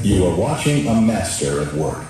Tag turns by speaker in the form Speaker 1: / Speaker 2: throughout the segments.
Speaker 1: You are watching a master at work.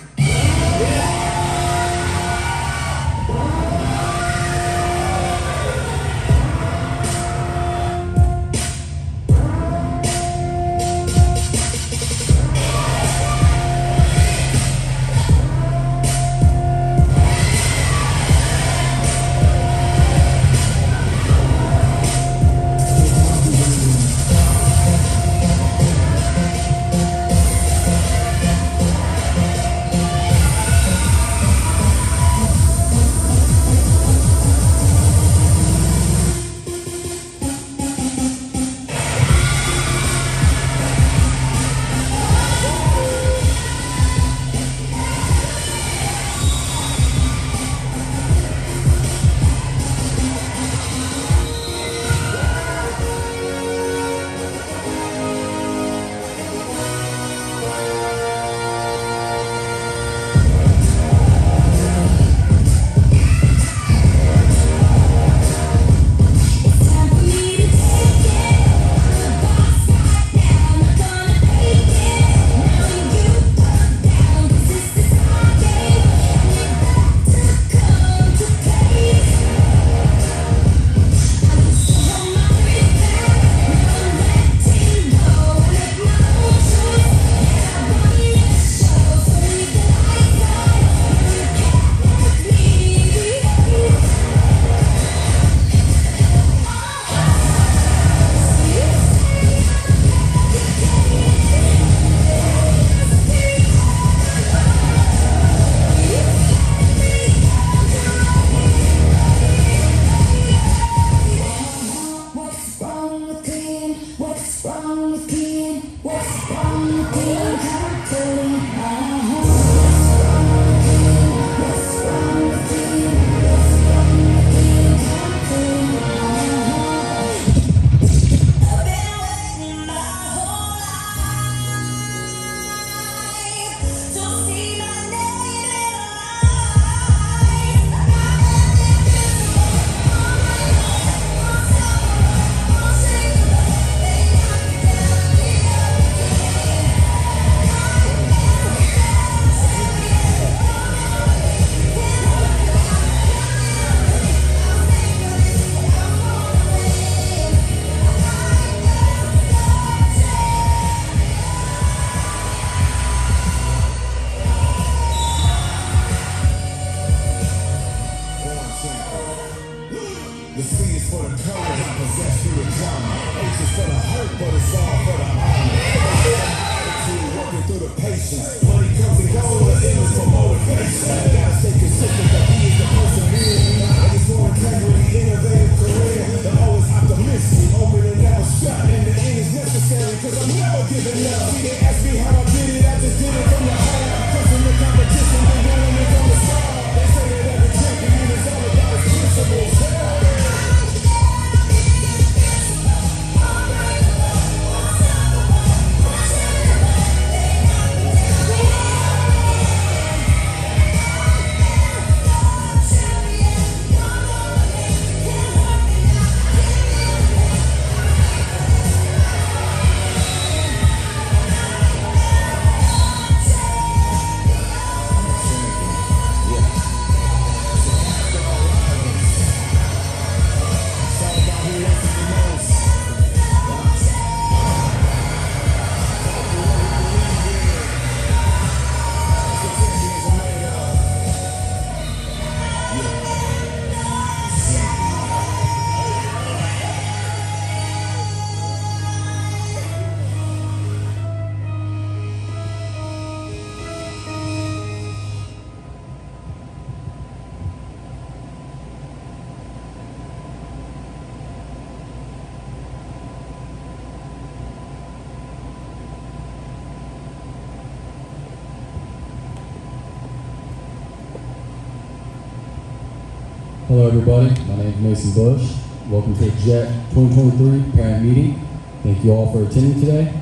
Speaker 2: The C is for the courage I possess through the drama. H is for the hurt, but it's all for the honor. Attitude working through the patience. Money comes and goes, but it is for motivation. Gotta stay consistent, that he is the person being. I just want integrity, innovative career. The O is optimistic, open and never shut. And the N is necessary, cause I'm never giving up. See, they ask me how I did it, I just did it from the heart. Cause in the competition, they running it from the start. They say that every champion is all about his principles.
Speaker 3: Hello everybody, my name is Mason Bush. Welcome to the JET 2023 parent meeting. Thank you all for attending today.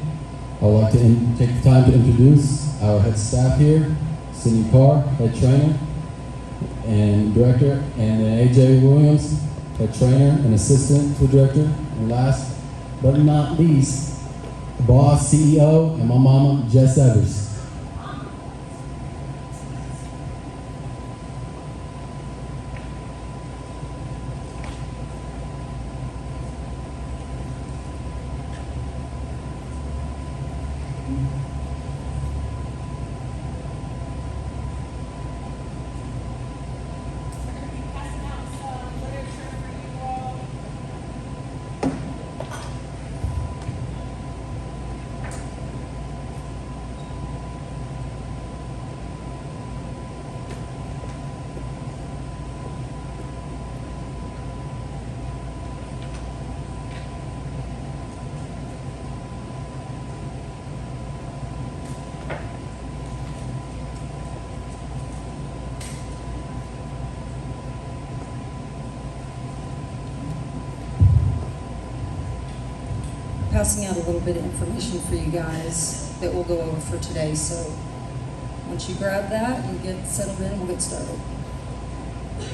Speaker 3: I would like to take the time to introduce our head staff here, Cindy Carr, head trainer and director, and then AJ Williams, head trainer and assistant to director. And last but not least, the boss, CEO, and my mama, Jess Evers.
Speaker 4: Passing out some literature for you all. Passing out a little bit of information for you guys that we'll go over for today. So once you grab that and get settled in, we'll get started. If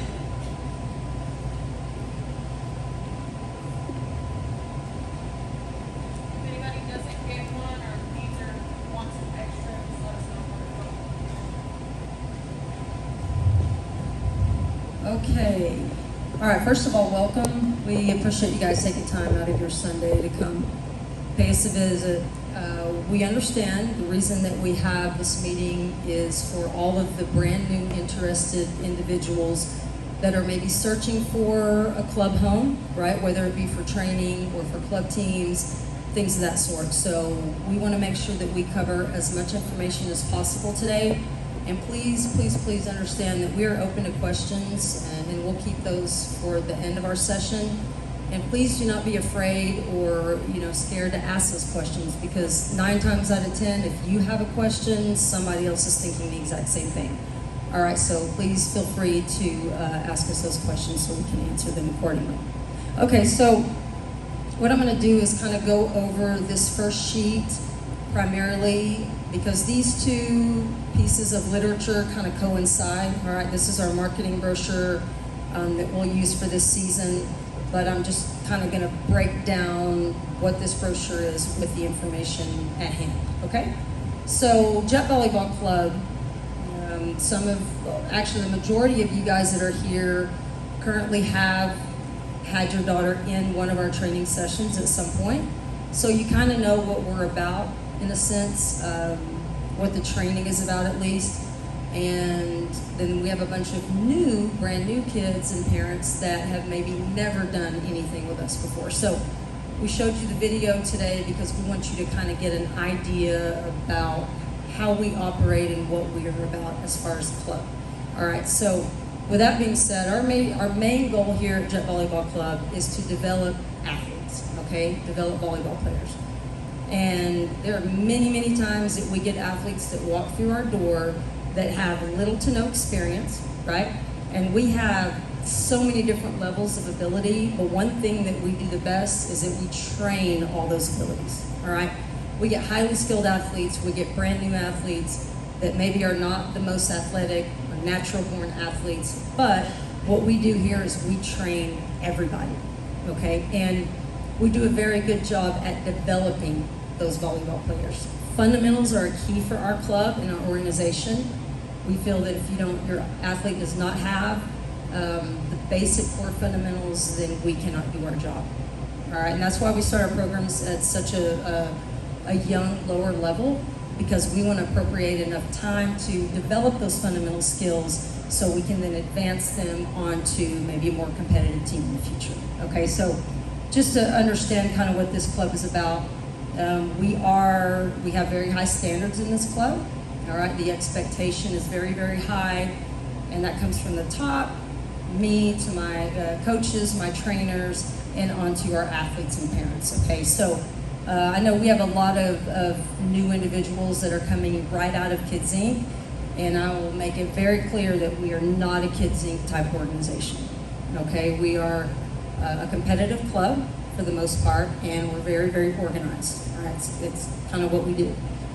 Speaker 4: anybody doesn't get one or needs or wants some extra, just let us know. Okay. All right, first of all, welcome. We appreciate you guys taking time out of your Sunday to come pay us a visit. We understand the reason that we have this meeting is for all of the brand new interested individuals that are maybe searching for a club home, right? Whether it be for training or for club teams, things of that sort. So we want to make sure that we cover as much information as possible today. And please, please, please understand that we are open to questions, and we'll keep those for the end of our session. And please do not be afraid or scared to ask those questions, because 9 times out of 10, if you have a question, somebody else is thinking the exact same thing. All right, so please feel free to ask us those questions so we can answer them accordingly. Okay, so what I'm going to do is kind of go over this first sheet primarily because these two pieces of literature kind of coincide. All right, this is our marketing brochure that we'll use for this season, but I'm just kind of going to break down what this brochure is with the information at hand, okay? So Jet Volleyball Club, actually the majority of you guys that are here currently have had your daughter in one of our training sessions at some point. So you kind of know what we're about in a sense, what the training is about at least. And then we have a bunch of brand new kids and parents that have maybe never done anything with us before. So we showed you the video today because we want you to kind of get an idea about how we operate and what we are about as far as the club. All right, so with that being said, our main goal here at Jet Volleyball Club is to develop athletes, okay? Develop volleyball players. And there are many, many times that we get athletes that walk through our door that have little to no experience, right? And we have so many different levels of ability, but one thing that we do the best is that we train all those abilities, all right? We get highly skilled athletes, we get brand new athletes that maybe are not the most athletic or natural born athletes, but what we do here is we train everybody, okay? And we do a very good job at developing those volleyball players. Fundamentals are a key for our club and our organization. We feel that if your athlete does not have the basic core fundamentals, then we cannot do our job. All right, and that's why we start our programs at such a young, lower level, because we want to appropriate enough time to develop those fundamental skills so we can then advance them onto maybe a more competitive team in the future. Okay, so just to understand kind of what this club is about, we have very high standards in this club. All right, the expectation is very, very high, and that comes from the top, me to my coaches, my trainers, and onto our athletes and parents. Okay, so I know we have a lot of new individuals that are coming right out of Kids Inc., and I will make it very clear that we are not a Kids Inc. type organization. Okay, we are a competitive club for the most part, and we're very, very organized. All right, it's kind of what we do.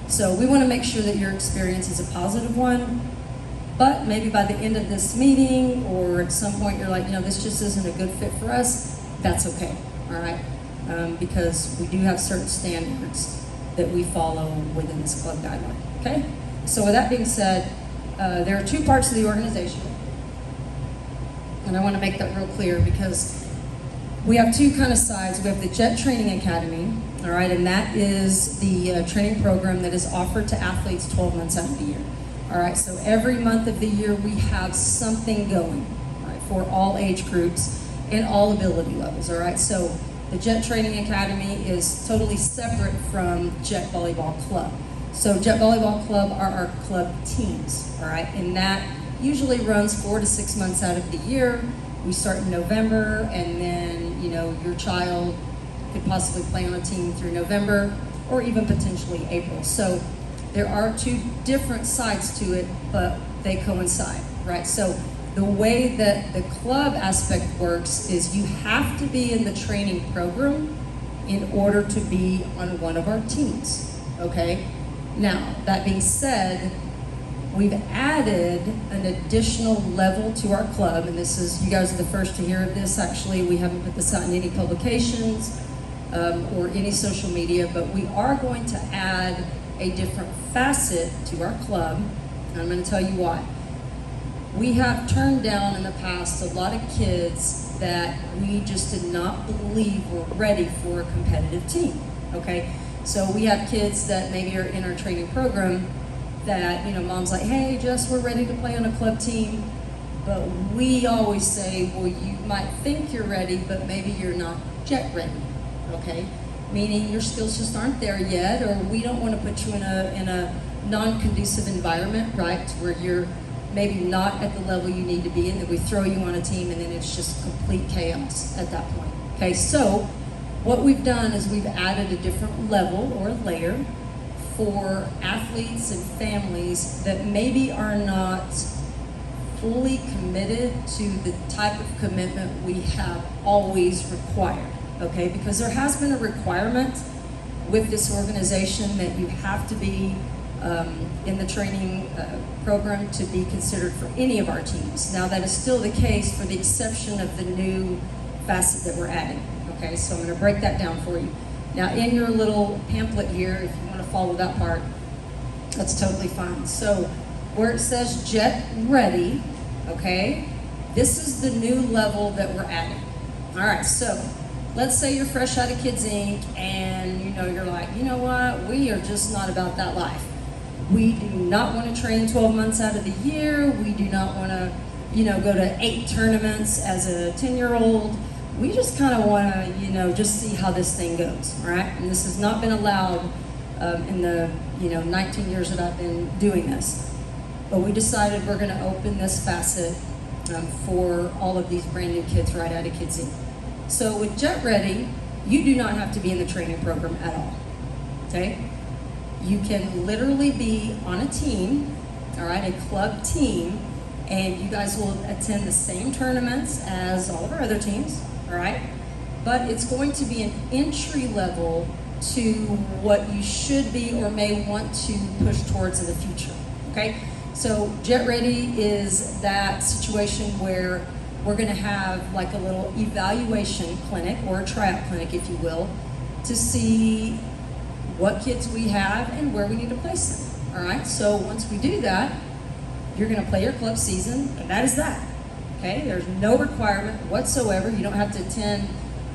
Speaker 4: So we want to make sure that your experience is a positive one, but maybe by the end of this meeting or at some point you're like, this just isn't a good fit for us, that's okay, all right? Because we do have certain standards that we follow within this club guideline, okay? So with that being said, there are two parts of the organization. And I want to make that real clear because we have two kind of sides. We have the JET Training Academy, all right, and that is the training program that is offered to athletes 12 months out of the year. All right, so every month of the year we have something going, all right, for all age groups and all ability levels, all right? So the JET Training Academy is totally separate from JET Volleyball Club. So JET Volleyball Club are our club teams, all right? And that usually runs 4 to 6 months out of the year. We start in November, and then, you know, your child could possibly play on a team through November or even potentially April. So there are two different sides to it, but they coincide, right? So the way that the club aspect works is you have to be in the training program in order to be on one of our teams, okay? Now, that being said, we've added an additional level to our club, and this is, you guys are the first to hear of this actually. We haven't put this out in any publications or any social media, but we are going to add a different facet to our club, and I'm going to tell you why. We have turned down in the past a lot of kids that we just did not believe were ready for a competitive team, okay? So we have kids that maybe are in our training program that, you know, mom's like, hey, Jess, we're ready to play on a club team. But we always say, well, you might think you're ready, but maybe you're not JET ready, okay? Meaning your skills just aren't there yet, or we don't want to put you in a non-conducive environment, right, where you're maybe not at the level you need to be, and then we throw you on a team and then it's just complete chaos at that point, okay? So what we've done is we've added a different level or layer for athletes and families that maybe are not fully committed to the type of commitment we have always required, okay? Because there has been a requirement with this organization that you have to be in the training program to be considered for any of our teams. Now that is still the case for the exception of the new facet that we're adding, okay? So I'm gonna break that down for you. Now in your little pamphlet here, if you wanna follow that part, that's totally fine. So where it says JET Ready, okay, this is the new level that we're adding. All right, so let's say you're fresh out of Kids Inc. and you know, you're like, you know what, we are just not about that life. We do not want to train 12 months out of the year. We do not want to, you know, go to 8 tournaments as a 10-year-old. We just kind of want to, you know, just see how this thing goes, all right? And this has not been allowed in the, you know, 19 years that I've been doing this. But we decided we're going to open this facet for all of these brand new kids right out of Kids Inc. So with JET Ready, you do not have to be in the training program at all, okay? You can literally be on a team, all right, a club team, and you guys will attend the same tournaments as all of our other teams, all right? But it's going to be an entry level to what you should be or may want to push towards in the future, okay? So JET Ready is that situation where we're gonna have like a little evaluation clinic or a tryout clinic, if you will, to see what kids we have and where we need to place them, all right? So once we do that, you're gonna play your club season, and that is that, okay? There's no requirement whatsoever. You don't have to attend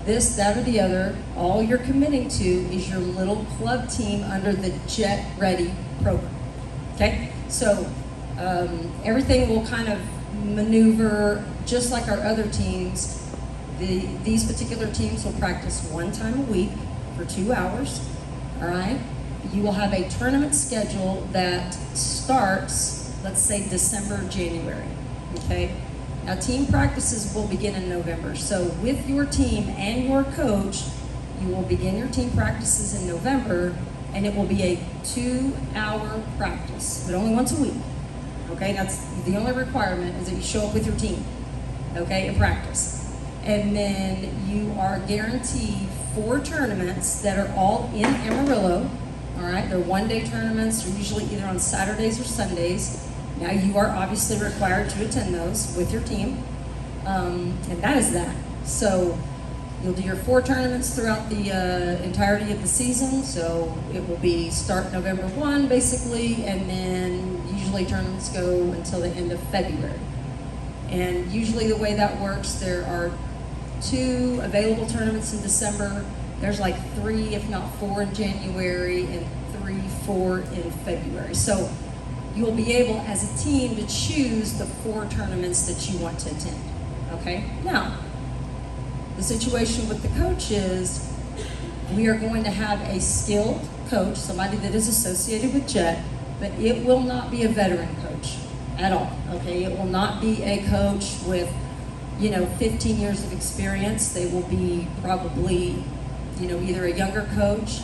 Speaker 4: this, that, or the other. All you're committing to is your little club team under the JET Ready program, okay? So everything will kind of maneuver just like our other teams. These particular teams will practice 1 time a week for 2 hours. All right, you will have a tournament schedule that starts, let's say, December, January, okay? Now, team practices will begin in November. So with your team and your coach, you will begin your team practices in November, and it will be a 2-hour practice, but only once a week, okay? That's the only requirement is that you show up with your team, okay, and practice. And then you are guaranteed 4 tournaments that are all in Amarillo, all right? They're 1-day tournaments. They're usually either on Saturdays or Sundays. Now, you are obviously required to attend those with your team, and that is that. So You'll do your 4 tournaments throughout the entirety of the season, so it will be start November 1 basically, and then usually tournaments go until the end of February. And usually the way that works, there are 2 available tournaments in December. There's like 3, if not 4 in January, and 3, 4 in February. So you'll be able, as a team, to choose the 4 tournaments that you want to attend, okay? Now, the situation with the coach is we are going to have a skilled coach, somebody that is associated with JET, but it will not be a veteran coach at all, okay? It will not be a coach with, 15 years of experience. They will be probably, either a younger coach,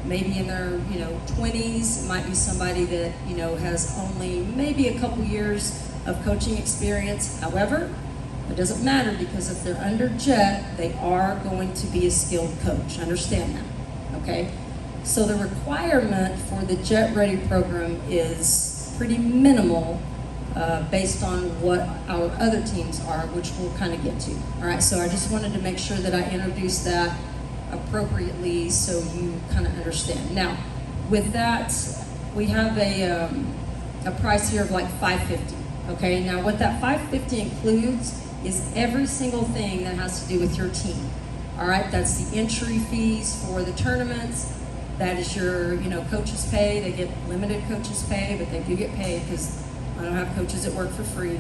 Speaker 4: maybe in their, 20s. It might be somebody that, has only maybe a couple years of coaching experience. However, it doesn't matter, because if they're under JET, they are going to be a skilled coach. Understand that, okay? So the requirement for the JET Ready program is pretty minimal based on what our other teams are, which we'll kind of get to. All right, so I just wanted to make sure that I introduced that appropriately so you kind of understand. Now, with that, we have a price here of like $550. Okay, now what that $550 includes is every single thing that has to do with your team. All right, that's the entry fees for the tournaments. That is your, coaches pay. They get limited coaches pay, but they do get paid because I don't have coaches that work for free.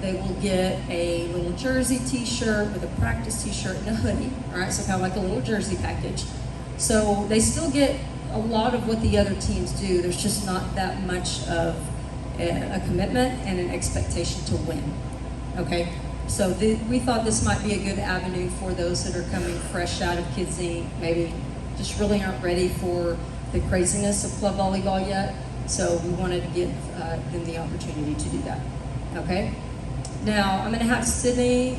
Speaker 4: They will get a little jersey t-shirt with a practice t-shirt and a hoodie. All right, so kind of like a little jersey package. So they still get a lot of what the other teams do. There's just not that much of a commitment and an expectation to win. Okay, so we thought this might be a good avenue for those that are coming fresh out of Kids Inc., maybe just really aren't ready for the craziness of club volleyball yet. So we wanted to give them the opportunity to do that. Okay, now I'm going to have Sydney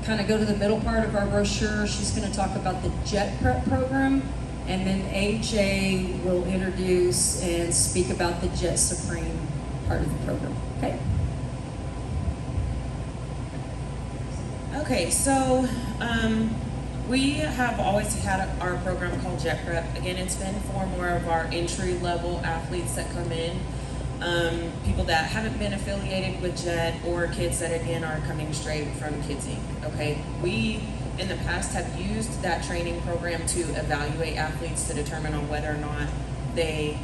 Speaker 4: kind of go to the middle part of our brochure. She's going to talk about the JET Prep program, and then AJ will introduce and speak about the JET Supreme part of the program. Okay.
Speaker 5: Okay, so we have always had our program called JET Prep. Again, it's been for more of our entry-level athletes that come in, people that haven't been affiliated with JET, or kids that, again, are coming straight from Kids Inc., okay? We, in the past, have used that training program to evaluate athletes to determine on whether or not they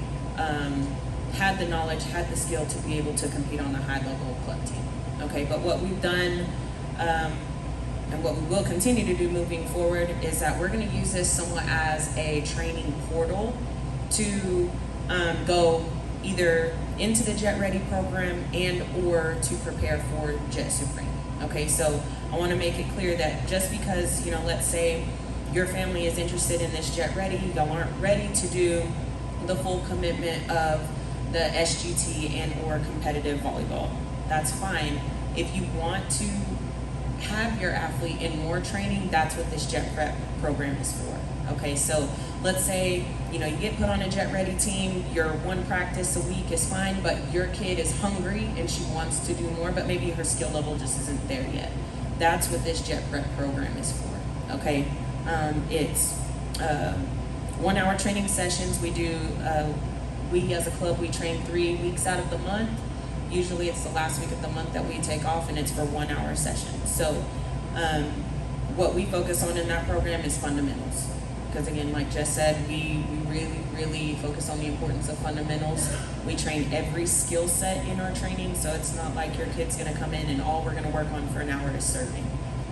Speaker 5: had the knowledge, had the skill to be able to compete on a high-level club team, okay? But what we've done, and what we will continue to do moving forward, is that we're going to use this somewhat as a training portal to go either into the JET Ready program and or to prepare for JET Supreme. Okay, so I want to make it clear that just because, let's say your family is interested in this JET Ready, y'all aren't ready to do the full commitment of the SGT and or competitive volleyball, that's fine. If you want to have your athlete in more training, that's what this JET Prep program is for. Okay, so let's say, you get put on a JET Ready team, your 1 practice a week is fine, but your kid is hungry and she wants to do more, but maybe her skill level just isn't there yet. That's what this JET Prep program is for, okay? It's 1-hour training sessions. We do, we as a club, we train 3 weeks out of the month. Usually it's the last week of the month that we take off, and it's for 1-hour sessions. So what we focus on in that program is fundamentals. Because again, like Jess said, we really, really focus on the importance of fundamentals. We train every skill set in our training, so it's not like your kid's gonna come in and all we're gonna work on for an hour is serving.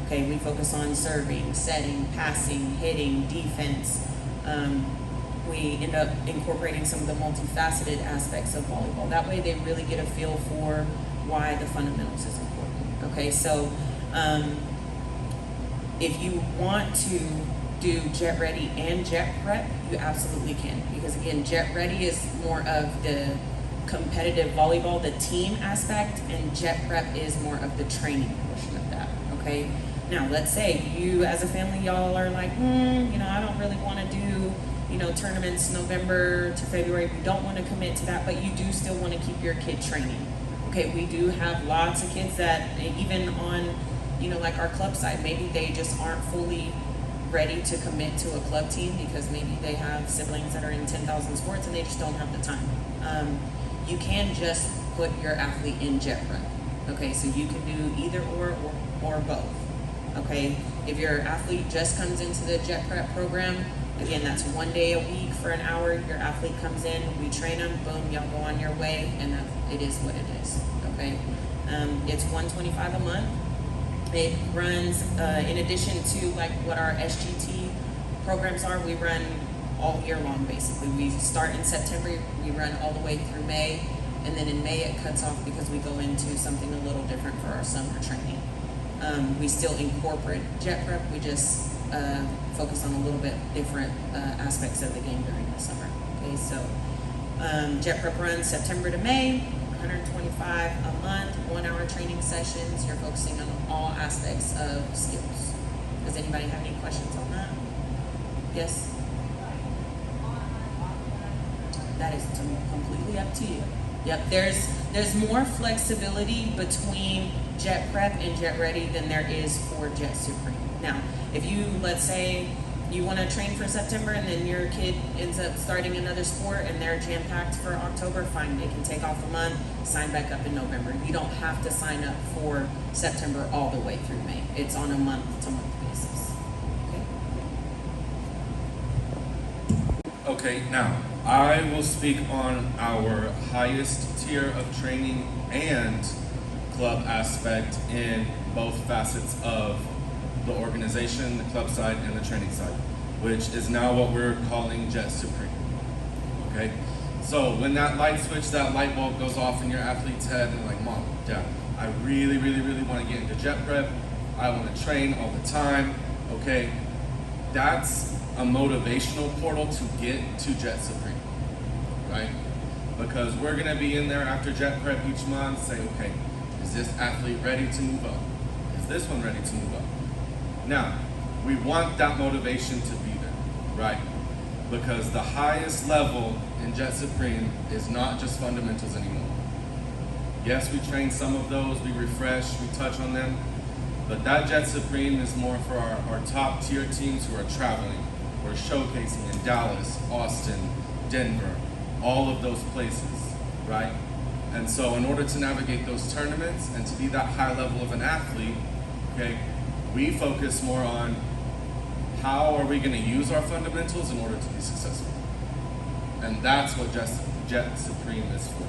Speaker 5: Okay, we focus on serving, setting, passing, hitting, defense. We end up incorporating some of the multifaceted aspects of volleyball. That way they really get a feel for why the fundamentals is important. Okay, so if you want to do JET Ready and JET Prep, you absolutely can. Because again, JET Ready is more of the competitive volleyball, the team aspect, and JET Prep is more of the training portion of that, okay? Now, let's say you as a family, y'all are like, I don't really want to do, tournaments November to February. We don't want to commit to that, but you do still want to keep your kid training. Okay, we do have lots of kids that even on you know, like our club side, maybe they just aren't fully ready to commit to a club team because maybe they have siblings that are in 10,000 sports and they just don't have the time. You can just put your athlete in jet prep. Okay, so you can do either or both. Okay, if your athlete just comes into the jet prep program, again, that's 1 day a week for an hour. Your athlete comes in, we train them, boom, y'all go on your way, and it is what it is. Okay, it's $125 a month. It runs in addition to like what our SGT programs are. We run all year long basically. We start in September, we run all the way through May, and then in May it cuts off because we go into something a little different for our summer training. We still incorporate jet prep, we just focus on a little bit different aspects of the game during the summer. Okay, so jet prep runs September to May, $125 a month, 1 hour training sessions. You're focusing on all aspects of skills. Does anybody have any questions on that? Yes? That is completely up to you. Yep, there's more flexibility between jet prep and jet ready than there is for jet supreme. Now, if you, let's say, you want to train for September and then your kid ends up starting another sport and they're jam-packed for October, fine, they can take off a month, sign back up in November. You don't have to sign up for September all the way through May. It's on a month-to-month basis. Okay?
Speaker 6: Okay, now, I will speak on our highest tier of training and club aspect in both facets of the organization, the club side, and the training side, which is now what we're calling Jet Supreme. Okay? So when that light switch, that light bulb goes off in your athlete's head, and they're like, Mom, Dad, I really, really, really want to get into jet prep. I want to train all the time. Okay? That's a motivational portal to get to Jet Supreme, right? Because we're going to be in there after jet prep each month, say, okay, is this athlete ready to move up? Is this one ready to move up? Now, we want that motivation to be there, right? Because the highest level in Jet Supreme is not just fundamentals anymore. Yes, we train some of those, we refresh, we touch on them, but that Jet Supreme is more for our top tier teams who are traveling. We're showcasing in Dallas, Austin, Denver, all of those places, right? And so in order to navigate those tournaments and to be that high level of an athlete, okay, we focus more on how are we going to use our fundamentals in order to be successful. And that's what Jet Supreme is for,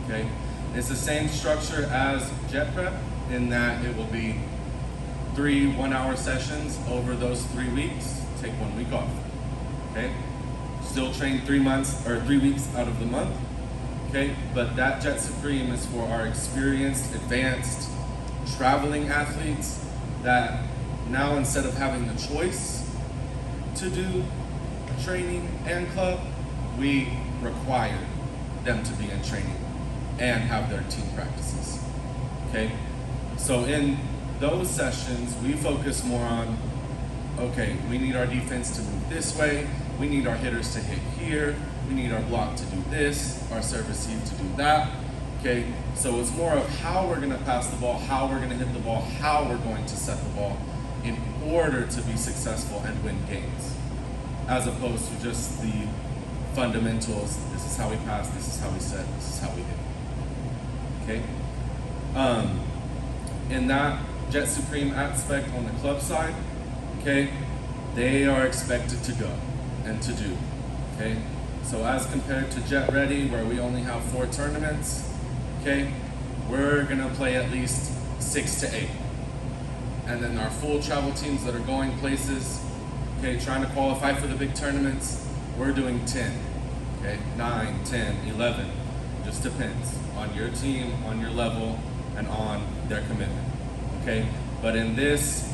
Speaker 6: okay? It's the same structure as Jet Prep in that it will be 3 1-hour sessions over those 3 weeks, take 1 week off, okay? Still train 3 weeks out of the month, okay? But that Jet Supreme is for our experienced, advanced, traveling athletes that now instead of having the choice to do training and club, we require them to be in training and have their team practices, okay? So in those sessions, we focus more on, okay, we need our defense to move this way, we need our hitters to hit here, we need our block to do this, our serve receive to do that, okay? So it's more of how we're gonna pass the ball, how we're gonna hit the ball, how we're going to set the ball in order to be successful and win games, as opposed to just the fundamentals. This is how we pass, this is how we set, this is how we hit, okay? In that Jet Supreme aspect on the club side, okay, they are expected to go and to do, okay? So as compared to Jet Ready, where we only have 4 tournaments, okay, we're gonna play at least 6 to 8. And then our full travel teams that are going places, okay, trying to qualify for the big tournaments, we're doing 10, okay, 9, 10, 11, just depends on your team, on your level, and on their commitment, okay? But in this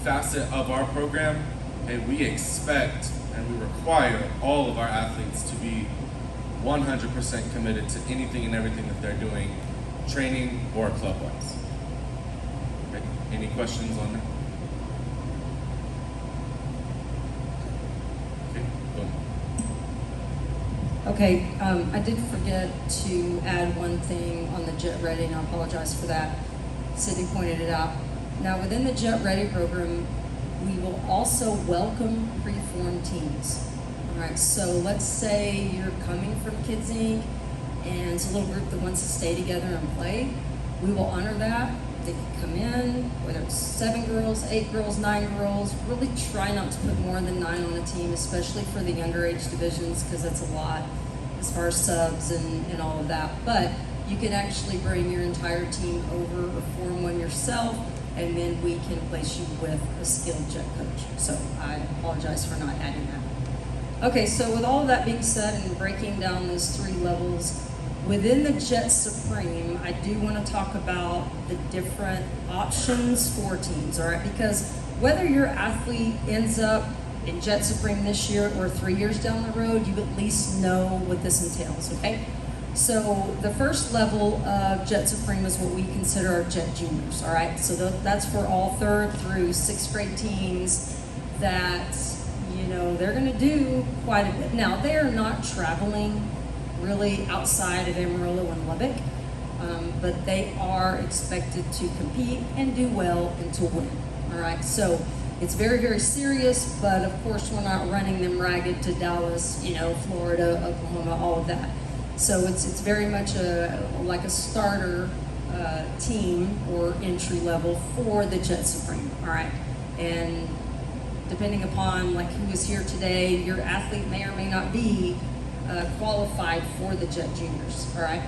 Speaker 6: facet of our program, okay, we expect and we require all of our athletes to be 100% committed to anything and everything that they're doing, training or club-wise. Okay, any questions on that? Okay, boom.
Speaker 4: Okay, I did forget to add one thing on the Jet Ready, and I apologize for that. Sydney pointed it out. Now, within the Jet Ready program, we will also welcome pre-formed teams. All right, so let's say you're coming from Kids Inc. and it's a little group that wants to stay together and play. We will honor that. They can come in, whether it's 7 girls, 8 girls, 9 girls. Really try not to put more than 9 on a team, especially for the younger age divisions, because that's a lot as far as subs and all of that. But you can actually bring your entire team over or form one yourself, and then we can place you with a skilled jet coach. So I apologize for not adding that. Okay, so with all of that being said and breaking down those 3 levels, within the Jet Supreme, I do want to talk about the different options for teams, all right? Because whether your athlete ends up in Jet Supreme this year or 3 years down the road, you at least know what this entails, okay? So the first level of Jet Supreme is what we consider our Jet Juniors, all right? So that's for all 3rd through 6th grade teams that, you know, they're gonna do quite a bit. Now, they are not traveling really outside of Amarillo and Lubbock, but they are expected to compete and do well and to win, all right? So it's very, very serious, but of course we're not running them ragged to Dallas, you know, Florida, Oklahoma, all of that. So it's very much like a starter team or entry level for the Jet Supreme, all right? And depending upon like who is here today, your athlete may or may not be qualified for the Jet Juniors, all right?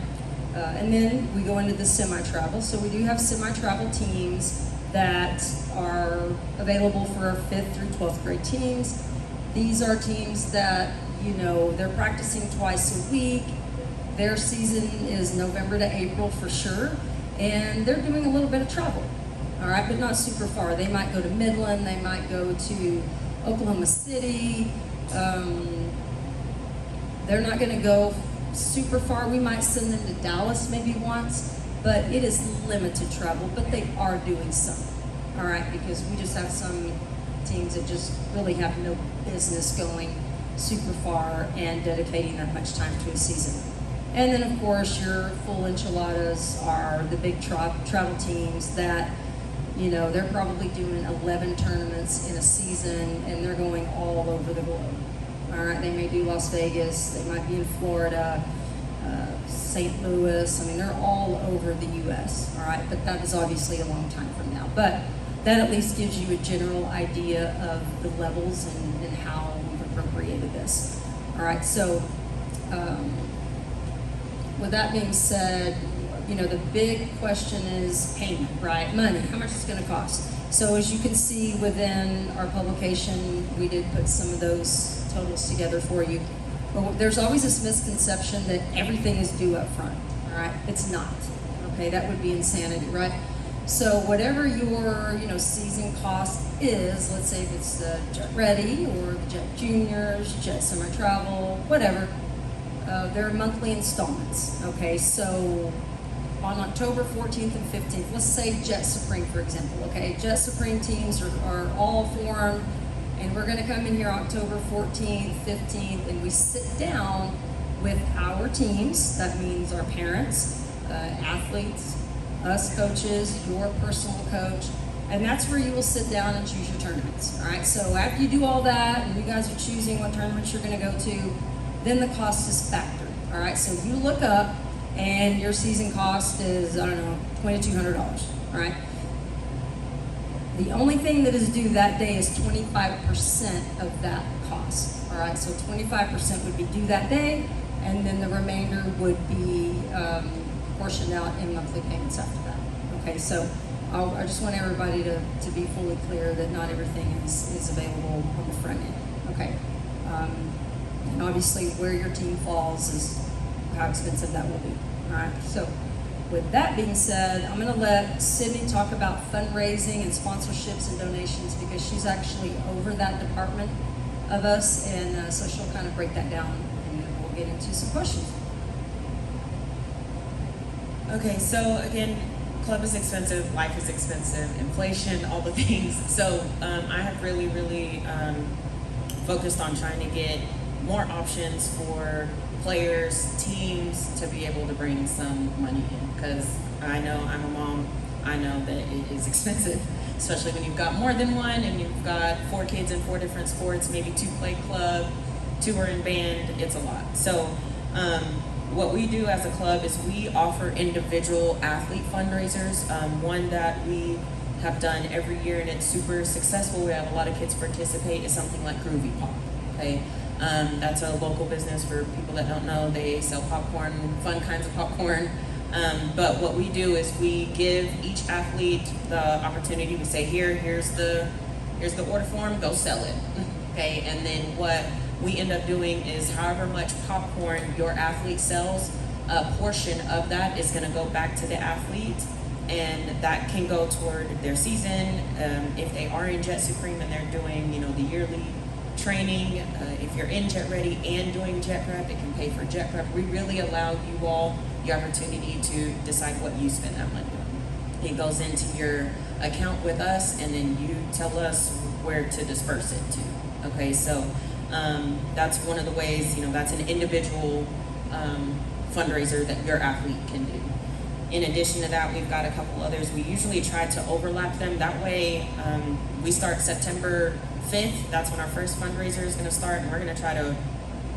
Speaker 4: And then we go into the semi-travel. So we do have semi-travel teams that are available for our 5th through 12th grade teams. These are teams that, you know, they're practicing twice a week. Their season is November to April for sure, and they're doing a little bit of travel, all right, but not super far. They might go to Midland, they might go to Oklahoma City. They're not gonna go super far. We might send them to Dallas maybe once, but it is limited travel, but they are doing some, all right, because we just have some teams that just really have no business going super far and dedicating that much time to a season. And then, of course, your full enchiladas are the big travel teams that, you know, they're probably doing 11 tournaments in a season, and they're going all over the globe. All right, they may do Las Vegas, they might be in Florida, St. Louis. I mean, they're all over the U.S., all right? But that is obviously a long time from now. But that at least gives you a general idea of the levels and how we've appropriated this. All right, so with that being said, you know, the big question is payment, right? Money, how much it's gonna cost. So as you can see within our publication, we did put some of those totals together for you. But there's always this misconception that everything is due up front, all right? It's not, okay? That would be insanity, right? So whatever your, you know, season cost is, let's say if it's the Jet Ready or the Jet Juniors, Jet Semi-Travel, whatever, they're monthly installments, okay? So on October 14th and 15th, let's say Jet Supreme, for example, okay? Jet Supreme teams are all formed, and we're gonna come in here October 14th, 15th, and we sit down with our teams. That means our parents, athletes, us coaches, your personal coach, and that's where you will sit down and choose your tournaments, all right? So after you do all that, and you guys are choosing what tournaments you're gonna go to, then the cost is factored, all right? So you look up, and your season cost is, I don't know, $2,200, all right? The only thing that is due that day is 25% of that cost, all right? So 25% would be due that day, and then the remainder would be portioned out in monthly payments after that, okay? So I just want everybody to be fully clear that not everything is available on the front end, okay? And obviously where your team falls is how expensive that will be, all right? So with that being said, I'm gonna let Sydney talk about fundraising and sponsorships and donations because she's actually over that department of us, and so she'll kind of break that down and then we'll get into some questions.
Speaker 5: Okay, so again, club is expensive, life is expensive, inflation, all the things. So I have really focused on trying to get more options for players, teams to be able to bring some money in, because I know I'm a mom I know that it is expensive, especially when you've got more than one and you've got 4 kids in 4 different sports, maybe 2 play club, 2 are in band. It's a lot. So what we do as a club is we offer individual athlete fundraisers. One that we have done every year and it's super successful. We have a lot of kids participate is something like Groovy Pop. Okay, that's a local business for people that don't know. They sell popcorn, fun kinds of popcorn. But what we do is we give each athlete the opportunity. We say, here's the order form, go sell it. Okay, and then what we end up doing is however much popcorn your athlete sells, a portion of that is going to go back to the athlete, and that can go toward their season. If they are in Jet Supreme and they're doing, the yearly training, if you're in Jet Ready and doing Jet Prep, it can pay for Jet Prep. We really allow you all the opportunity to decide what you spend that money on. It goes into your account with us, and then you tell us where to disperse it to. Okay, so that's one of the ways, that's an individual fundraiser that your athlete can do. In addition to that, we've got a couple others. We usually try to overlap them. That way, we start September 5th. That's when our first fundraiser is going to start, and we're going to try to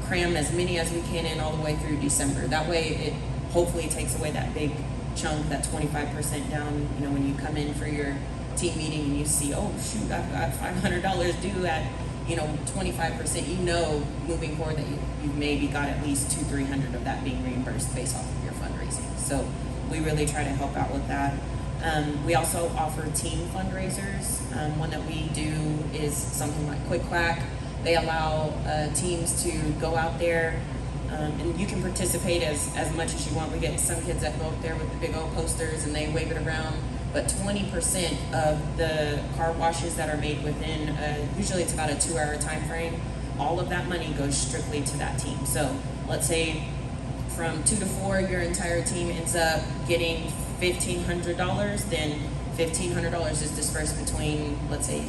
Speaker 5: cram as many as we can in all the way through December. That way, it hopefully takes away that big chunk, that 25% down, when you come in for your team meeting and you see, oh shoot, I've got $500 due at 25%, moving forward that you maybe got at least $200-300 of that being reimbursed based off of your fundraising. So we really try to help out with that. We also offer team fundraisers. One that we do is something like Quick Quack. They allow teams to go out there, and you can participate as much as you want. We get some kids that go up there with the big old posters and they wave it around. But 20% of the car washes that are made within, usually it's about a 2-hour time frame, all of that money goes strictly to that team. So let's say from 2 to 4, your entire team ends up getting $1,500, then $1,500 is dispersed between, let's say,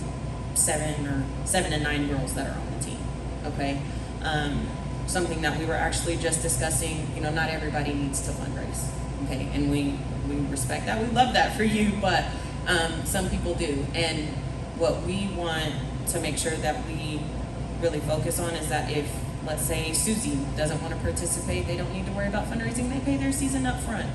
Speaker 5: 7 and 9 girls that are on the team. Okay, something that we were actually just discussing. Not everybody needs to fundraise. Okay, and we respect that. We love that for you, but some people do. And what we want to make sure that we really focus on is that if, let's say, Susie doesn't want to participate, they don't need to worry about fundraising. They pay their season up front.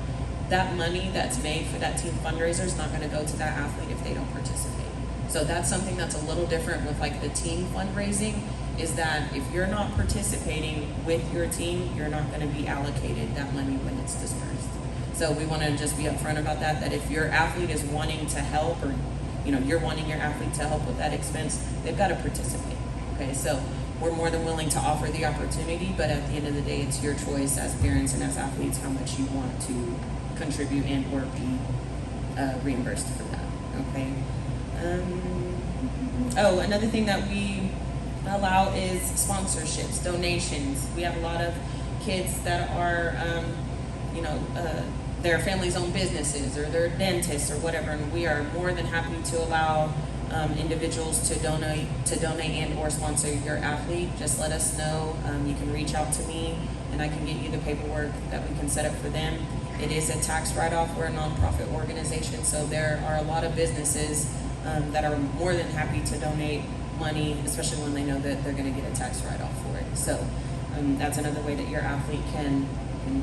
Speaker 5: That money that's made for that team fundraiser is not going to go to that athlete if they don't participate. So that's something that's a little different with like the team fundraising, is that if you're not participating with your team, you're not going to be allocated that money when it's dispersed. So we want to just be upfront about that if your athlete is wanting to help, or you're wanting your athlete to help with that expense, they've got to participate. Okay, so we're more than willing to offer the opportunity, but at the end of the day, it's your choice as parents and as athletes how much you want to contribute and or be reimbursed for that. Okay. Another thing that we allow is sponsorships, donations. We have a lot of kids that are, their family's own businesses, or they're dentists or whatever, and we are more than happy to allow individuals to donate and or sponsor your athlete. Just let us know. You can reach out to me, and I can get you the paperwork that we can set up for them. It is a tax write-off. We're a nonprofit organization, so there are a lot of businesses that are more than happy to donate money, especially when they know that they're going to get a tax write-off for it. So that's another way that your athlete can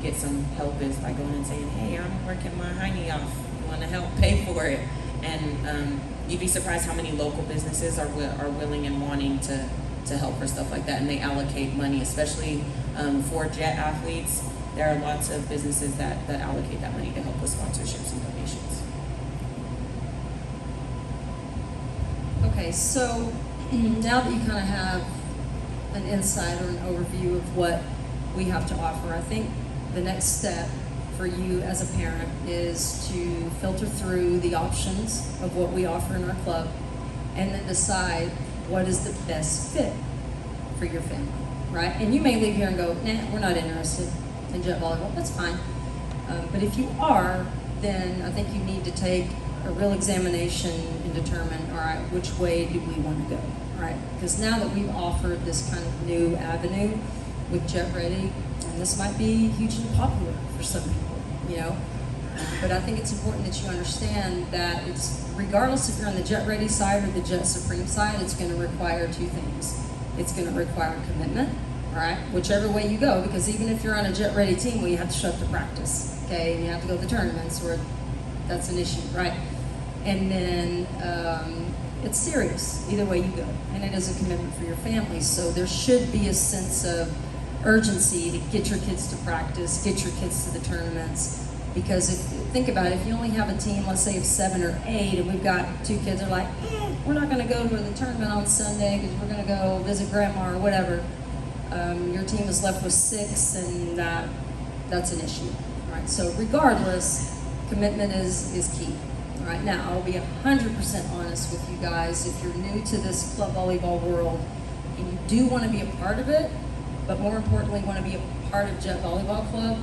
Speaker 5: get some help, is by going and saying, hey, I'm working my hiney off, you want to help pay for it? And you'd be surprised how many local businesses are willing and wanting to help for stuff like that, and they allocate money, especially for Jet athletes. There are lots of businesses that allocate that money to help with sponsorships and donations.
Speaker 4: Okay, so now that you kind of have an insight or an overview of what we have to offer, I think the next step for you as a parent is to filter through the options of what we offer in our club, and then decide what is the best fit for your family, right? And you may leave here and go, nah, we're not interested in jet volleyball. That's fine. But if you are, then I think you need to take a real examination and determine, all right, which way do we want to go, right? Because now that we've offered this kind of new avenue with Jet Ready, and this might be hugely popular for some people, But I think it's important that you understand that it's, regardless if you're on the Jet Ready side or the Jet Supreme side, it's gonna require two things. It's gonna require commitment, all right, whichever way you go, because even if you're on a Jet Ready team, well, you have to show up to practice, okay, and you have to go to the tournaments where that's an issue, right? And then it's serious either way you go, and it is a commitment for your family. So there should be a sense of urgency to get your kids to practice, get your kids to the tournaments. Because think about it, if you only have a team, let's say of 7 or 8, and we've got 2 kids that are like, we're not going to go to the tournament on Sunday because we're going to go visit grandma or whatever. Your team is left with 6, and that's an issue. All right. So regardless, commitment is key. All right. Now I'll be 100% honest with you guys. If you're new to this club volleyball world and you do want to be a part of it, but more importantly, want to be a part of Jet Volleyball Club,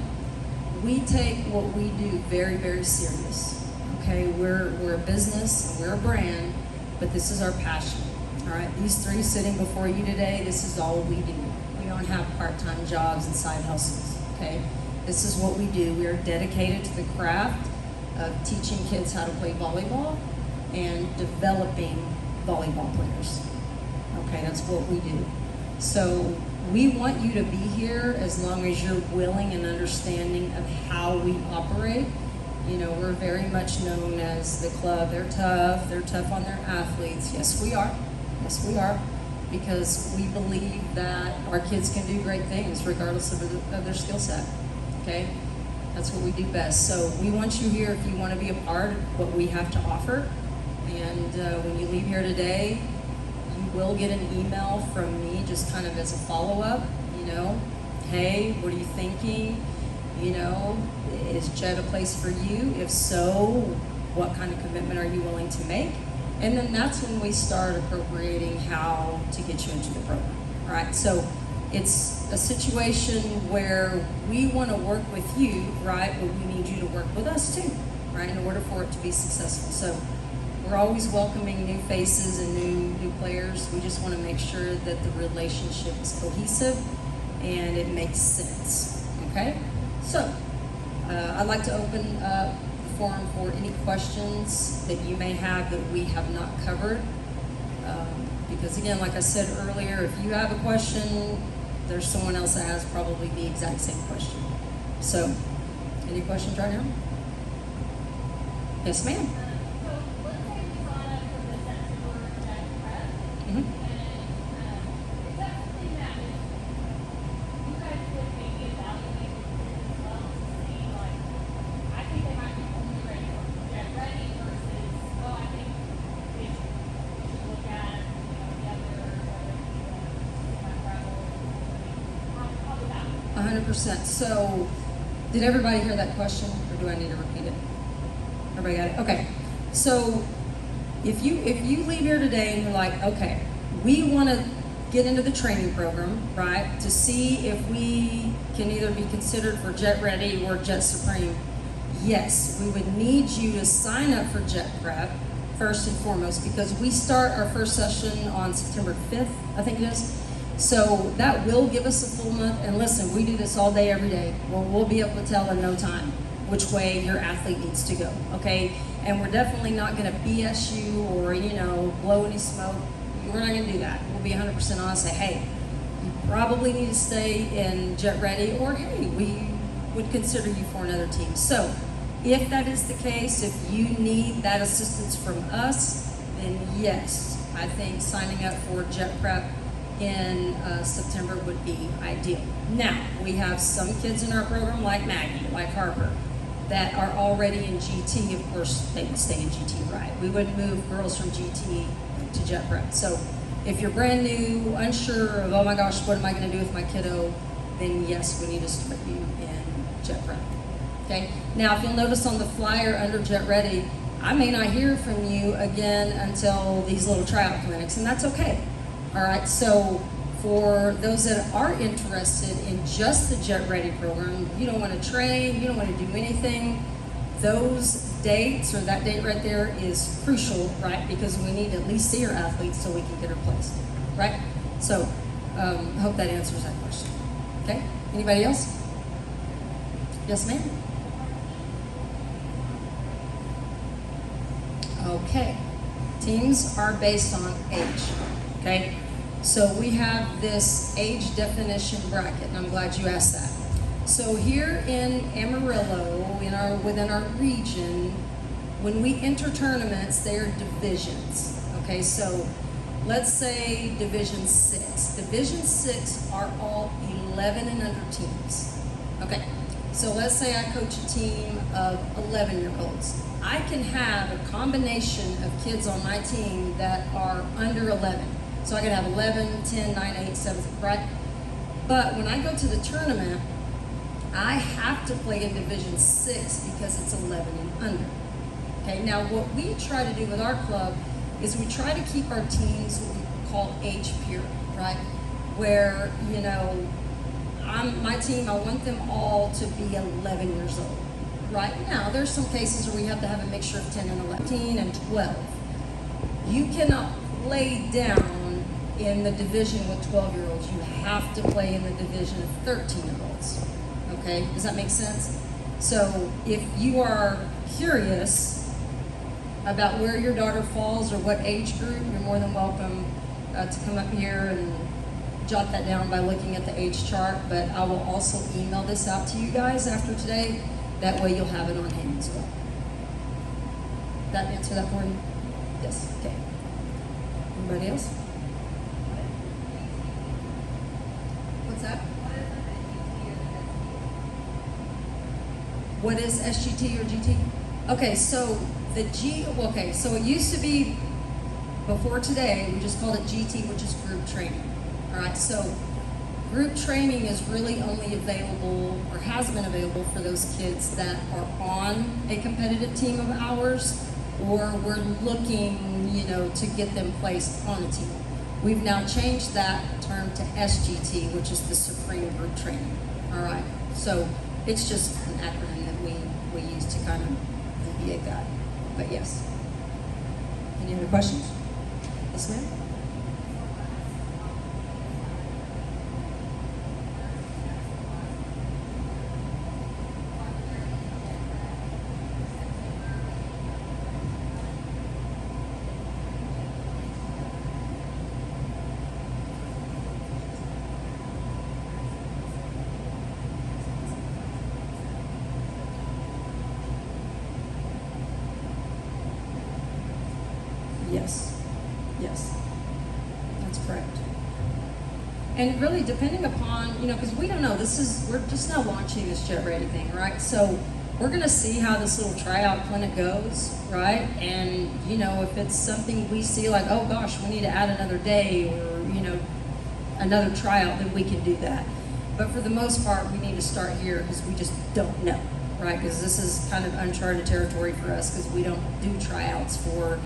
Speaker 4: we take what we do very, very serious. Okay, we're a business, we're a brand, but this is our passion. All right, these 3 sitting before you today, this is all we do. We don't have part-time jobs and side hustles. Okay, this is what we do. We are dedicated to the craft of teaching kids how to play volleyball and developing volleyball players. Okay, that's what we do. So we want you to be here as long as you're willing and understanding of how we operate. You know, we're very much known as the club. They're tough on their athletes. Yes, we are. Yes, we are. Because we believe that our kids can do great things regardless of their skill set. Okay? That's what we do best. So we want you here if you want to be a part of what we have to offer. And when you leave here today, you will get an email from me just kind of as a follow-up, you know, hey, what are you thinking? You know, is Jet a place for you? If so, what kind of commitment are you willing to make? And then that's when we start appropriating how to get you into the program, all right? So it's a situation where we want to work with you, right, but we need you to work with us too, right, in order for it to be successful. So we're always welcoming new faces and new players. We just want to make sure that the relationship is cohesive and it makes sense, okay? So I'd like to open up the forum for any questions that you may have that we have not covered. Because again, like I said earlier, if you have a question, there's someone else that has probably the exact same question. So, any questions right now? Yes, ma'am. So, did everybody hear that question, or do I need to repeat it? Everybody got it? Okay. So, if you leave here today and you're like, okay, we want to get into the training program, right, to see if we can either be considered for Jet Ready or Jet Supreme, yes, we would need you to sign up for Jet Prep first and foremost, because we start our first session on September 5th, I think it is. So that will give us a full month. And listen, we do this all day, every day. We'll be able to tell in no time which way your athlete needs to go, okay? And we're definitely not going to BS you or, you know, blow any smoke. We're not going to do that. We'll be 100% honest, say, hey, you probably need to stay in Jet Ready, or hey, we would consider you for another team. So if that is the case, if you need that assistance from us, then yes, I think signing up for Jet Prep in September would be ideal. Now, we have some kids in our program like Maggie, like Harper, that are already in GT. Of course, they would stay in GT, right? We wouldn't move girls from GT to Jet Prep. So if you're brand new, unsure of, oh my gosh, what am I going to do with my kiddo, then yes, we need to start you in Jet Prep. Okay? Now, if you'll notice on the flyer under Jet Ready, I may not hear from you again until these little tryout clinics, and that's okay. All right, so for those that are interested in just the Jet Ready program, you don't want to train, you don't want to do anything, those dates, or that date right there, is crucial, right? Because we need to at least see your athletes so we can get her placed, right? So, I hope that answers that question. Okay, anybody else? Yes, ma'am? Okay, teams are based on age, okay? So we have this age definition bracket, and I'm glad you asked that. So here in Amarillo, within our region, when we enter tournaments, they are divisions, okay? So let's say Division 6. Division 6 are all 11 and under teams, okay? So let's say I coach a team of 11-year-olds. I can have a combination of kids on my team that are under 11. So I could have 11, 10, 9, 8, 7, right? But when I go to the tournament, I have to play in Division 6 because it's 11 and under. Okay, now what we try to do with our club is we try to keep our teams what we call age pure, right? Where, you know, my team, I want them all to be 11 years old. Right now, there's some cases where we have to have a mixture of 10 and 11 and 12. You cannot play down in the division with 12-year-olds. You have to play in the division of 13-year-olds. Okay, does that make sense? So if you are curious about where your daughter falls or what age group, you're more than welcome to come up here and jot that down by looking at the age chart. But I will also email this out to you guys after today. That way you'll have it on hand as well. That answer that for you? Yes, okay. Anybody else? What's that? What is SGT or GT? Okay, so so it used to be, before today, we just called it GT, which is group training. All right, so group training is really only available, or has been available, for those kids that are on a competitive team of ours, or we're looking, you know, to get them placed on a team. We've now changed that term to SGT, which is the Supreme Group Training. All right, so it's just an acronym that we use to kind of alleviate that. But yes. Any other questions? Yes, ma'am? Yes, that's correct. And really, depending upon, you know, because we don't know, we're just now launching this Jet Ready thing, right? So we're going to see how this little tryout clinic goes, right? And, you know, if it's something we see like, oh gosh, we need to add another day or, you know, another tryout, then we can do that. But for the most part, we need to start here because we just don't know, right? Because this is kind of uncharted territory for us because we don't do tryouts for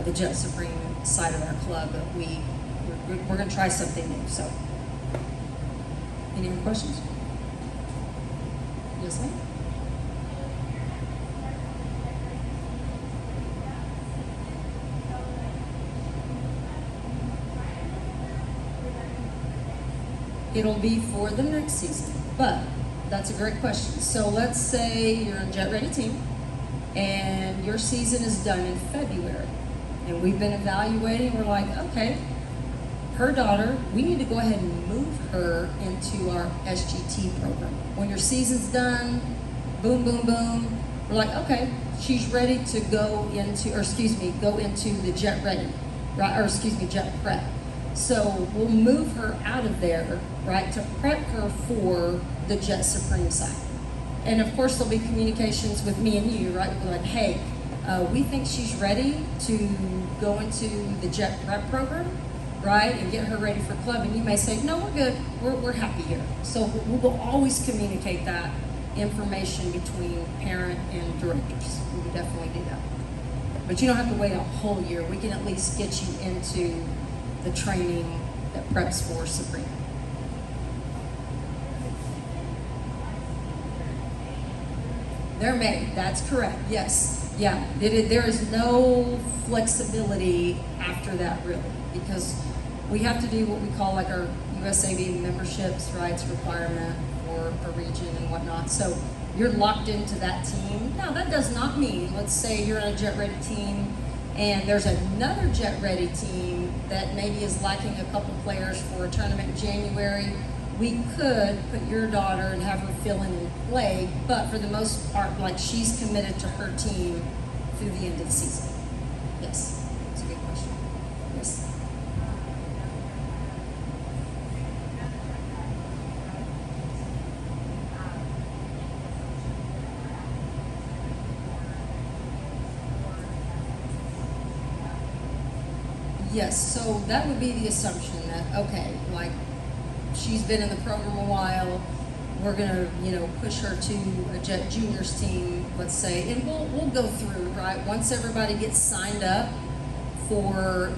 Speaker 4: the Jet Supreme side of our club, but we're going to try something new. So, any other questions? Yes, ma'am. It'll be for the next season, but that's a great question. So let's say you're a Jet Ready team, and your season is done in February. And we've been evaluating, we're like, okay, her daughter, we need to go ahead and move her into our SGT program. When your season's done, boom, boom, boom, we're like, okay, she's ready to go into the Jet Ready, right? Jet Prep. So we'll move her out of there, right, to prep her for the Jet Supreme side. And of course, there'll be communications with me and you, right? We're like, hey, we think she's ready to go into the Jet Prep program, right, and get her ready for club. And you may say, no, we're good. We're happy here. So we'll always communicate that information between parent and directors. We would definitely do that. But you don't have to wait a whole year. We can at least get you into the training that preps for Supreme. They're made. That's correct. Yes. Yeah, there is no flexibility after that, really, because we have to do what we call like our USAB memberships, rights requirement for a region and whatnot. So you're locked into that team. Now, that does not mean, let's say you're on a Jet Ready team And there's another Jet Ready team that maybe is lacking a couple players for a tournament in January. We could put your daughter and have her fill in and play, but for the most part, like, she's committed to her team through the end of the season. Yes, that's a good question. Yes. Yes, so that would be the assumption that, okay, like, she's been in the program a while, we're gonna, push her to a Jet Juniors team, let's say, and we'll go through, right? Once everybody gets signed up for,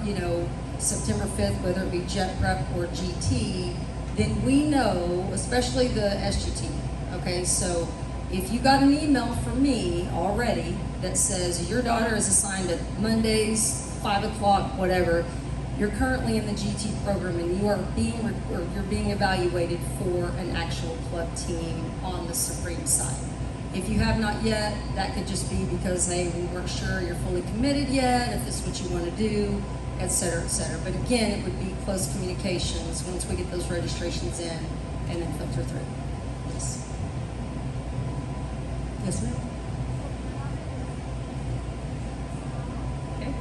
Speaker 4: September 5th, whether it be Jet Prep or GT, then we know, especially the SGT, okay? So if you got an email from me already that says your daughter is assigned at Mondays, 5 o'clock, whatever, you're currently in the GT program and you are you're being evaluated for an actual club team on the Supreme side. If you have not yet, that could just be because, hey, we weren't sure you're fully committed yet, if this is what you want to do, et cetera, et cetera. But again, it would be close communications once we get those registrations in and then filter through. Yes. Yes, ma'am. Okay.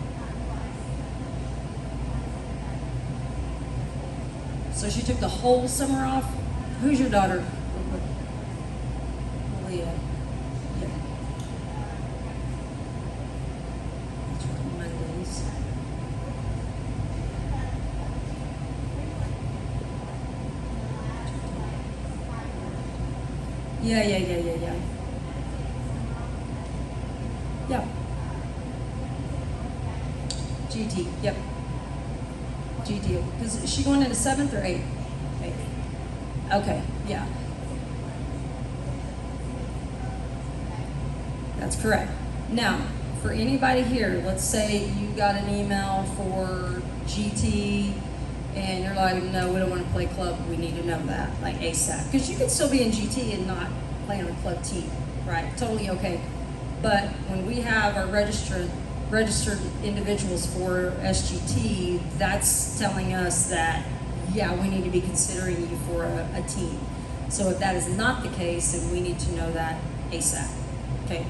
Speaker 4: So she took the whole summer off? Who's your daughter? Leah. Yeah. That's right, Mondays. Yeah. Yeah. GT, yep. GT. Is she going into 7th or 8th? 8th. Okay, yeah. That's correct. Now, for anybody here, let's say you got an email for GT and you're like, no, we don't want to play club, we need to know that, like ASAP. Because you could still be in GT and not play on a club team, right? Totally okay. But when we have our registered individuals for SGT, that's telling us that, yeah, we need to be considering you for a team. So if that is not the case, then we need to know that ASAP, okay?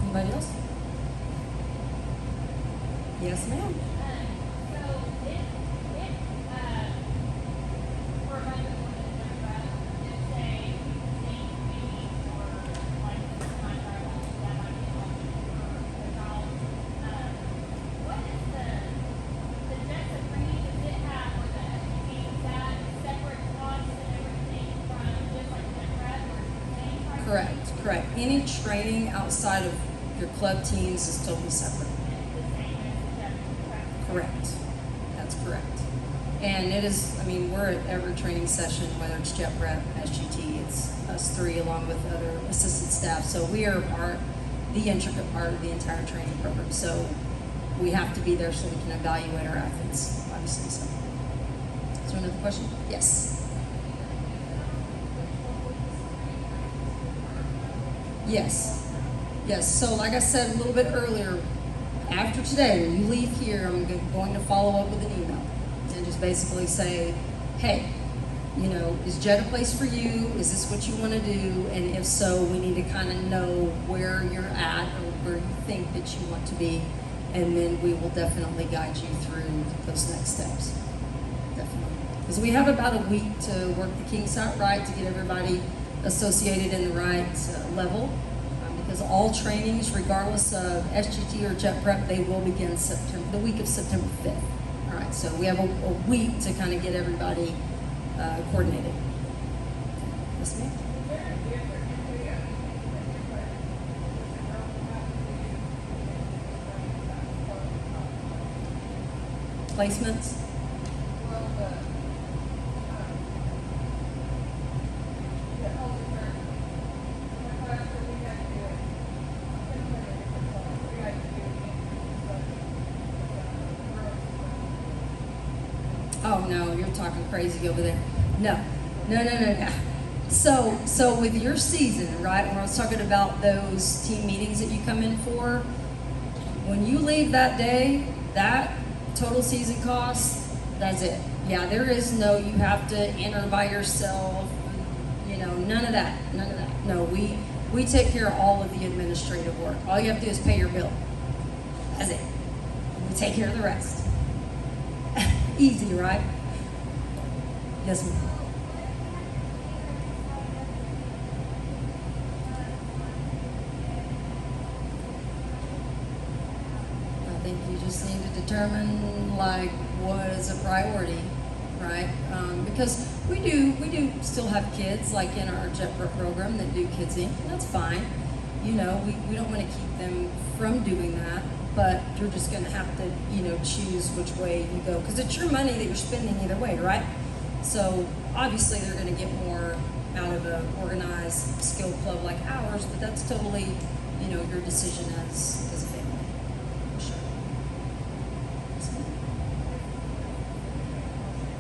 Speaker 4: Anybody else? Yes, ma'am. Correct. Any training outside of your club teams is totally separate. Correct. That's correct. And it is, we're at every training session, whether it's Jet Prep, SGT, it's us three along with other assistant staff. So we are the intricate part of the entire training program. So we have to be there so we can evaluate our athletes, obviously. So, is there another question? Yes. Yes. So like I said a little bit earlier, after today, when you leave here, I'm going to follow up with an email and just basically say, hey, is Jet a place for you? Is this what you want to do? And if so, we need to kind of know where you're at or where you think that you want to be. And then we will definitely guide you through those next steps. Definitely. Because we have about a week to work the kinks out right to get everybody associated in the right level, because all trainings, regardless of SGT or Jet Prep, they will begin the week of September 5th. All right, so we have a week to kind of get everybody coordinated. Yes, ma'am. Placements? Oh no, you're talking crazy over there. No. So with your season, right, when I was talking about those team meetings that you come in for, When you leave that day, that total season cost, that's it. Yeah, there is no, you have to enter by yourself, you know, none of that, none of that. No, we take care of all of the administrative work. All you have to do is pay your bill. That's it. We take care of the rest. Easy, right? Yes, ma'am. I think you just need to determine like what is a priority, right? Because we do still have kids like in our Jet Prep program that do Kids Inc. And that's fine. You know, we don't want to keep them from doing that, but you're just going to have to, you know, choose which way you go because it's your money that you're spending either way, right? So obviously they're going to get more out of an organized skill club like ours, but that's totally, you know, your decision as a family. For sure.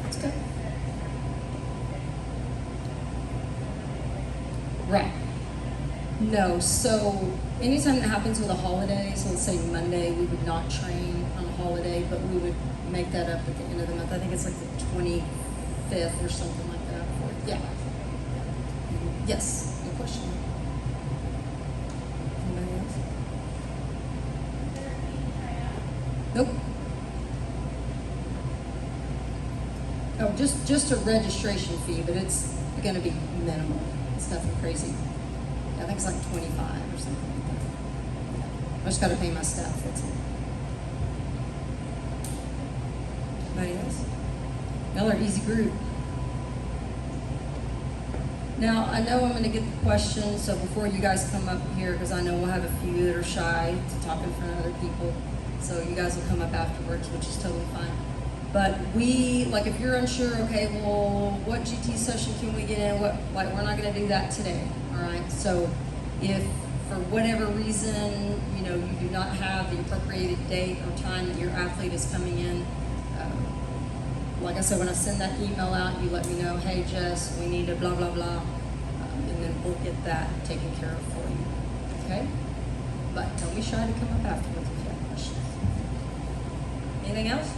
Speaker 4: That's good. Right. No, so anytime that happens with a holiday, so let's say Monday, we would not train on a holiday, but we would make that up at the end of the month. I think it's like the 25th or something like that. Yeah. Yes, good question. Anybody else? Nope. Oh, just a registration fee, but it's gonna be minimal. It's nothing crazy. I think it's like 25 or something like that. I just gotta pay my staff, that's it. Anybody else? Y'all are an easy group. Now, I know I'm gonna get the questions, so before you guys come up here, because I know we'll have a few that are shy to talk in front of other people, so you guys will come up afterwards, which is totally fine. But like if you're unsure, okay, well, what GT session can we get in? Like, we're not gonna do that today, all right? So if for whatever reason, you know, you do not have the appropriated date or time that your athlete is coming in, like I said, when I send that email out, you let me know, hey, Jess, we need a blah, blah, blah, and then we'll get that taken care of for you, okay? But don't be shy to come up afterwards if you have questions. Anything else?